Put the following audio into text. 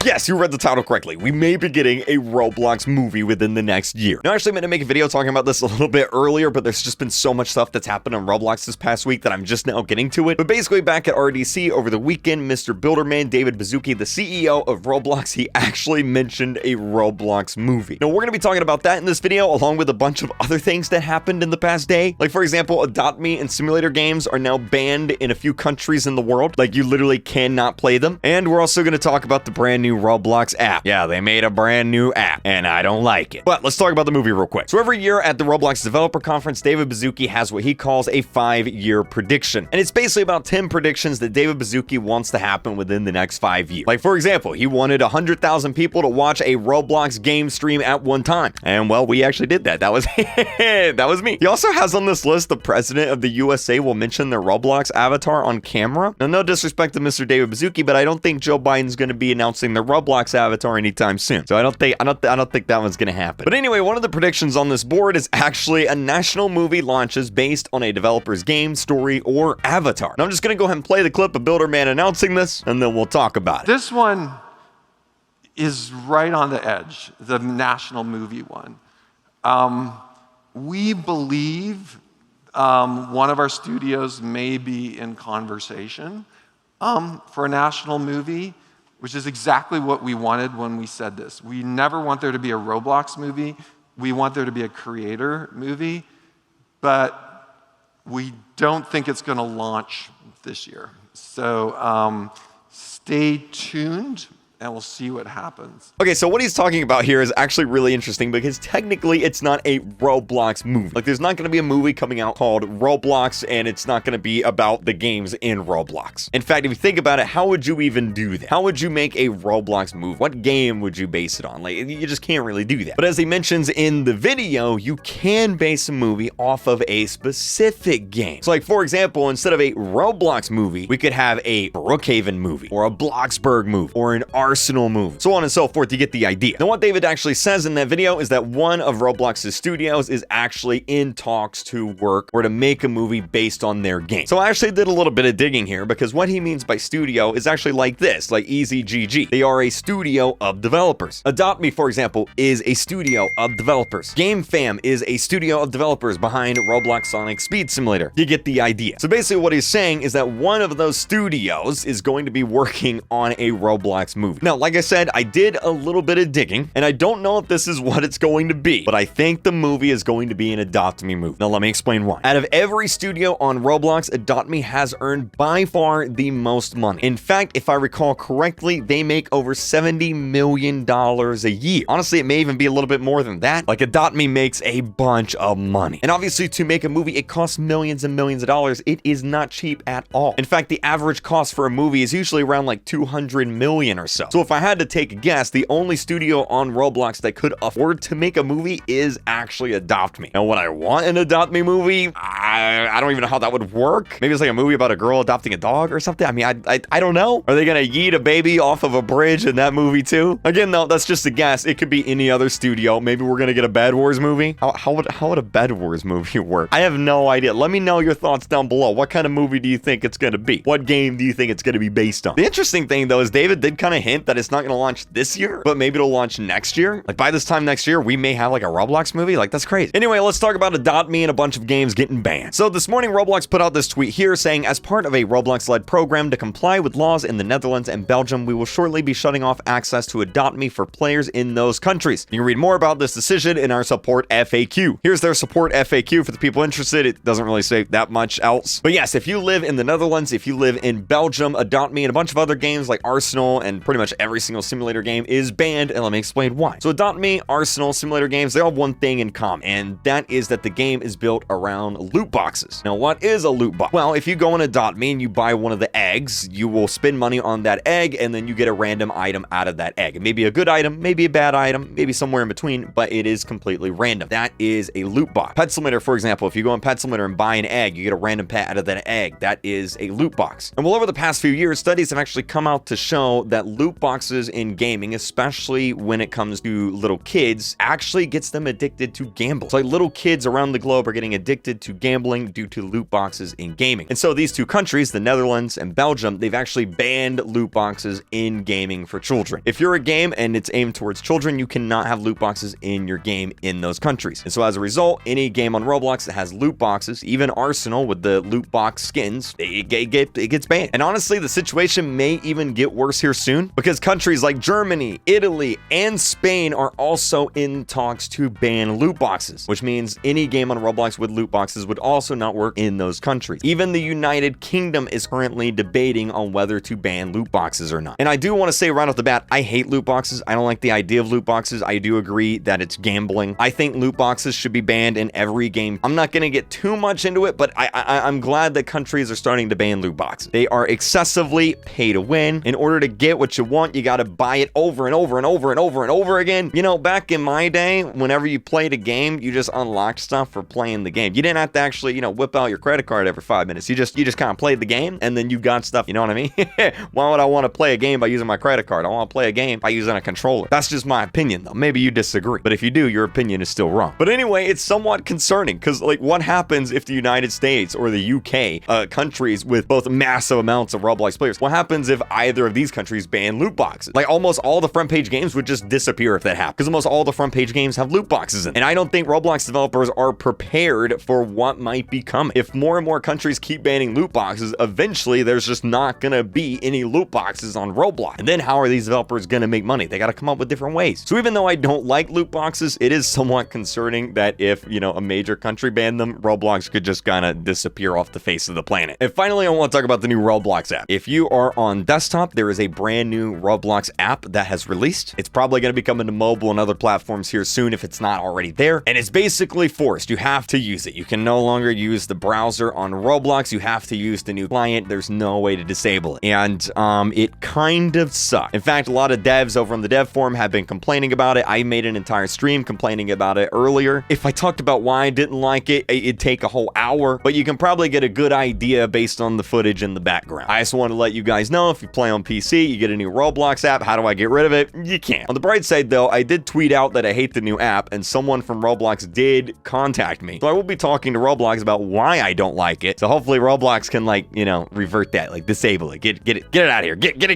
Yes, you read the title correctly. We may be getting a Roblox movie within the next year. Now, I actually meant to make a video talking about this a little bit earlier, but there's just been so much stuff that's happened on Roblox this past week that I'm just now getting to it. But basically, back at RDC over the weekend, Mr. Builderman David Baszucki, the CEO of Roblox, he actually mentioned a Roblox movie. Now, we're going to be talking about that in this video, along with a bunch of other things that happened in the past day. Like, for example, Adopt Me and simulator games are now banned in a few countries in the world. Like, you literally cannot play them. And we're also going to talk about the brand new Roblox app. Yeah, they made a brand new app, and I don't like it. But let's talk about the movie real quick. So every year at the Roblox Developer Conference, David Baszucki has what he calls a 5-year prediction. And it's basically about 10 predictions that David Baszucki wants to happen within the next 5 years. Like, for example, he wanted 100,000 people to watch a Roblox game stream at one time. And well, we actually did that. That was that was me. He also has on this list the president of the USA will mention their Roblox avatar on camera. Now, no disrespect to Mr. David Baszucki, but I don't think Joe Biden's going to be announcing the Roblox avatar anytime soon. So I don't think that one's going to happen. But anyway, one of the predictions on this board is actually a national movie launches based on a developer's game, story, or avatar. Now, I'm just going to go ahead and play the clip of Builderman announcing this, and then we'll talk about it. This one is right on the edge, the national movie one. We believe one of our studios may be in conversation for a national movie, which is exactly what we wanted when we said this. We never want there to be a Roblox movie. We want there to be a creator movie, but we don't think it's going to launch this year. So stay tuned, and we'll see what happens. Okay, so what he's talking about here is actually really interesting because technically it's not a Roblox movie. Like, there's not going to be a movie coming out called Roblox, and it's not going to be about the games in Roblox. In fact, if you think about it, how would you even do that? How would you make a Roblox movie? What game would you base it on? Like, you just can't really do that. But as he mentions in the video, you can base a movie off of a specific game. So, like, for example, instead of a Roblox movie, we could have a Brookhaven movie, or a Bloxburg movie, or an Arsenal movie, so on and so forth. You get the idea. Now, what David actually says in that video is that one of Roblox's studios is actually in talks to work or to make a movie based on their game. So I actually did a little bit of digging here because what he means by studio is actually like this, like EasyGG. They are a studio of developers. Adopt Me, for example, is a studio of developers. GameFam is a studio of developers behind Roblox Sonic Speed Simulator. You get the idea. So basically what he's saying is that one of those studios is going to be working on a Roblox movie. Now, like I said, I did a little bit of digging, and I don't know if this is what it's going to be, but I think the movie is going to be an Adopt Me movie. Now, let me explain why. Out of every studio on Roblox, Adopt Me has earned by far the most money. In fact, if I recall correctly, they make over $70 million a year. Honestly, it may even be a little bit more than that. Like, Adopt Me makes a bunch of money. And obviously, to make a movie, it costs millions and millions of dollars. It is not cheap at all. In fact, the average cost for a movie is usually around like 200 million or so. So if I had to take a guess, the only studio on Roblox that could afford to make a movie is actually Adopt Me. Now, would I want an Adopt Me movie? I don't even know how that would work. Maybe it's like a movie about a girl adopting a dog or something. I mean, I don't know. Are they gonna yeet a baby off of a bridge in that movie too? Again, though, that's just a guess. It could be any other studio. Maybe we're gonna get a Bed Wars movie. How would a Bed Wars movie work? I have no idea. Let me know your thoughts down below. What kind of movie do you think it's gonna be? What game do you think it's gonna be based on? The interesting thing, though, is David did kind of hint that it's not gonna launch this year, but maybe it'll launch next year. Like, by this time next year, we may have like a Roblox movie. Like, that's crazy. Anyway, let's talk about Adopt Me and a bunch of games getting banned. So this morning, Roblox put out this tweet here saying, as part of a Roblox-led program to comply with laws in the Netherlands and Belgium, we will shortly be shutting off access to Adopt Me for players in those countries. You can read more about this decision in our support FAQ. Here's their support FAQ for the people interested. It doesn't really say that much else. But yes, if you live in the Netherlands, if you live in Belgium, Adopt Me and a bunch of other games like Arsenal and pretty much every single simulator game is banned, and let me explain why. So Adopt Me, Arsenal, simulator games, they all have one thing in common, and that is that the game is built around loot boxes. Now, what is a loot box? Well, if you go and Adopt Me and you buy one of the eggs, you will spend money on that egg, and then you get a random item out of that egg. It may be a good item, maybe a bad item, maybe somewhere in between, but it is completely random. That is a loot box. Pet Simulator, for example, if you go on Pet Simulator and buy an egg, you get a random pet out of that egg. That is a loot box. And well, over the past few years, studies have actually come out to show that loot loot boxes in gaming, especially when it comes to little kids, actually gets them addicted to gambling. So like little kids around the globe are getting addicted to gambling due to loot boxes in gaming. And so these two countries, the Netherlands and Belgium, they've actually banned loot boxes in gaming for children. If you're a game and it's aimed towards children, you cannot have loot boxes in your game in those countries. And so as a result, any game on Roblox that has loot boxes, even Arsenal with the loot box skins, it gets banned. And honestly, the situation may even get worse here soon because countries like Germany, Italy, and Spain are also in talks to ban loot boxes, which means any game on Roblox with loot boxes would also not work in those countries. Even the United Kingdom is currently debating on whether to ban loot boxes or not. And I do want to say right off the bat, I hate loot boxes. I don't like the idea of loot boxes. I do agree that it's gambling. I think loot boxes should be banned in every game. I'm not going to get too much into it, but I'm glad that countries are starting to ban loot boxes. They are excessively pay to win. In order to get what you want, you got to buy it over and over and over and over and over again. You know, back in my day, whenever you played a game, you just unlocked stuff for playing the game. You didn't have to actually, you know, whip out your credit card every 5 minutes. You just kind of played the game and then you got stuff. You know what I mean? Why would I want to play a game by using my credit card? I want to play a game by using a controller. That's just my opinion, though. Maybe you disagree, but if you do, your opinion is still wrong. But anyway, it's somewhat concerning because, like, what happens if the United States or the UK, countries with both massive amounts of Roblox players, what happens if either of these countries ban loot boxes? Like, almost all the front page games would just disappear if that happened because almost all the front page games have loot boxes in them. And I don't think Roblox developers are prepared for what might be coming. If more and more countries keep banning loot boxes, eventually there's just not gonna be any loot boxes on Roblox. And then how are these developers gonna make money? They gotta come up with different ways. So even though I don't like loot boxes, it is somewhat concerning that if, you know, a major country banned them, Roblox could just kind of disappear off the face of the planet. And finally, I want to talk about the new Roblox app. If you are on desktop, there is a brand new Roblox app that has released. It's probably going to be coming to mobile and other platforms here soon if it's not already there. And it's basically forced. You have to use it. You can no longer use the browser on Roblox. You have to use the new client. There's no way to disable it. And it kind of sucks. In fact, a lot of devs over on the dev forum have been complaining about it. I made an entire stream complaining about it earlier. If I talked about why I didn't like it, it'd take a whole hour, but you can probably get a good idea based on the footage in the background. I just want to let you guys know, if you play on PC, you get a new Roblox app. How do I get rid of it? You can't. On the bright side, though, I did tweet out that I hate the new app, and someone from Roblox did contact me. So I will be talking to Roblox about why I don't like it. So hopefully Roblox can, like, you know, revert that, like disable it, get it out of here, get it gone.